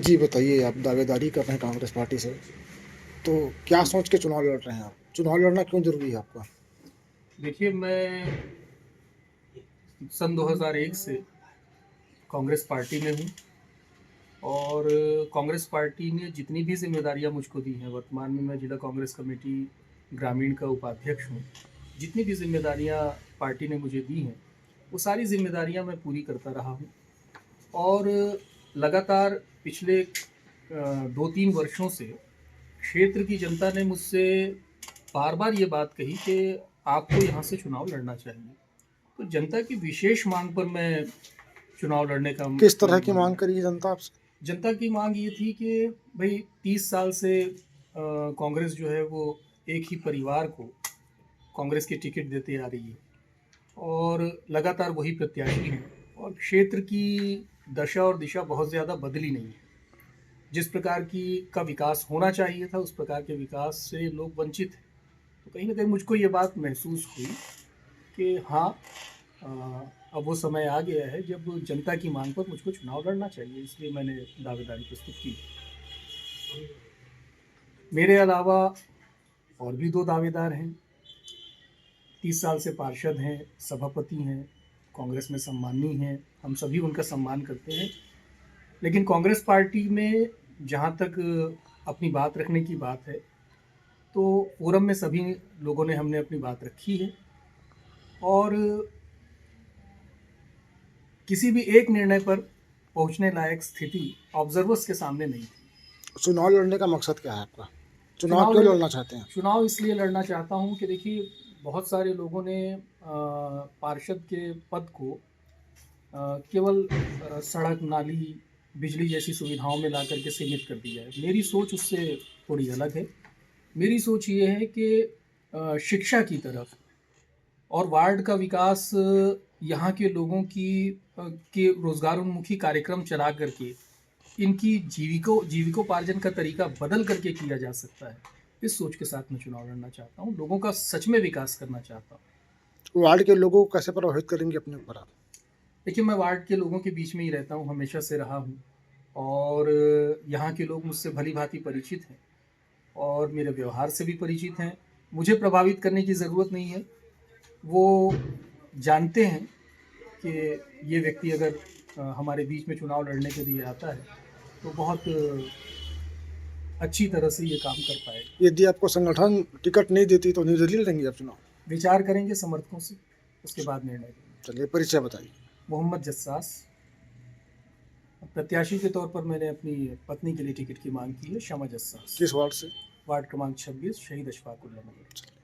जी बताइए, आप दावेदारी कर रहे हैं कांग्रेस पार्टी से, तो क्या सोच के चुनाव लड़ रहे हैं आप? चुनाव लड़ना क्यों ज़रूरी है आपका? देखिए, मैं सन 2001 से कांग्रेस पार्टी में हूँ और कांग्रेस पार्टी ने जितनी भी ज़िम्मेदारियाँ मुझको दी हैं, वर्तमान में मैं जिला कांग्रेस कमेटी ग्रामीण का उपाध्यक्ष हूँ। जितनी भी ज़िम्मेदारियाँ पार्टी ने मुझे दी हैं, वो सारी ज़िम्मेदारियाँ मैं पूरी करता रहा हूँ और लगातार पिछले 2-3 वर्षों से क्षेत्र की जनता ने मुझसे बार-बार ये बात कही कि आपको यहाँ से चुनाव लड़ना चाहिए। तो जनता की विशेष मांग पर मैं चुनाव लड़ने का किस तरह की माँग करी है जनता आपसे? जनता की मांग ये थी कि भाई 30 साल से कांग्रेस जो है वो एक ही परिवार को कांग्रेस की टिकट देते आ रही है और लगातार वही प्रत्याशी हैं और क्षेत्र की दशा और दिशा बहुत ज़्यादा बदली नहीं है। जिस प्रकार की का विकास होना चाहिए था उस प्रकार के विकास से लोग वंचित हैं। तो कहीं न कहीं मुझको ये बात महसूस हुई कि हाँ, अ, अब वो समय आ गया है जब जनता की मांग पर मुझको चुनाव लड़ना चाहिए, इसलिए मैंने दावेदारी प्रस्तुत की। मेरे अलावा और भी 2 दावेदार हैं, 30 साल से पार्षद हैं, सभापति हैं, कांग्रेस में सम्मानी हैं, हम सभी उनका सम्मान करते हैं। लेकिन कांग्रेस पार्टी में जहाँ तक अपनी बात रखने की बात है, तो फ़ोरम में सभी लोगों ने हमने अपनी बात रखी है और किसी भी एक निर्णय पर पहुँचने लायक स्थिति ऑब्ज़र्वर्स के सामने नहीं थी। चुनाव लड़ने का मकसद क्या है आपका? चुनाव चुनाव क्यों लड़ लड़ना चाहते हैं? चुनाव इसलिए लड़ना चाहता हूँ कि देखिए, बहुत सारे लोगों ने पार्षद के पद को केवल सड़क, नाली, बिजली जैसी सुविधाओं में ला कर के सीमित कर दिया है। मेरी सोच उससे थोड़ी अलग है। मेरी सोच ये है कि शिक्षा की तरफ और वार्ड का विकास यहाँ के लोगों के रोज़गारोन्मुखी कार्यक्रम चला करके इनकी जीविकोपार्जन का तरीका बदल करके किया जा सकता है। इस सोच के साथ मैं चुनाव लड़ना चाहता हूँ, लोगों का सच में विकास करना चाहता हूँ। वार्ड के लोगों को कैसे प्रभावित करेंगे अपने ऊपर आप? देखिए, मैं वार्ड के लोगों के बीच में ही रहता हूँ, हमेशा से रहा हूँ और यहाँ के लोग मुझसे भली-भाँति परिचित हैं और मेरे व्यवहार से भी परिचित हैं। मुझे प्रभावित करने की ज़रूरत नहीं है। वो जानते हैं कि ये व्यक्ति अगर हमारे बीच में चुनाव लड़ने के लिए आता है, तो बहुत अच्छी तरह से ये काम कर पाएगा। यदि आपको संगठन टिकट नहीं देती तो निर्दलीय लड़ेंगे आप चुनाव? विचार करेंगे समर्थकों से, उसके बाद निर्णय लेंगे। चलिए परिचय बताइए। मोहम्मद जस्सास, प्रत्याशी के तौर पर मैंने अपनी पत्नी के लिए टिकट की मांग की है, शमा जस्सास। किस वार्ड से? वार्ड क्रमांक 26, शहीद अशफाक उल्लाह नगर।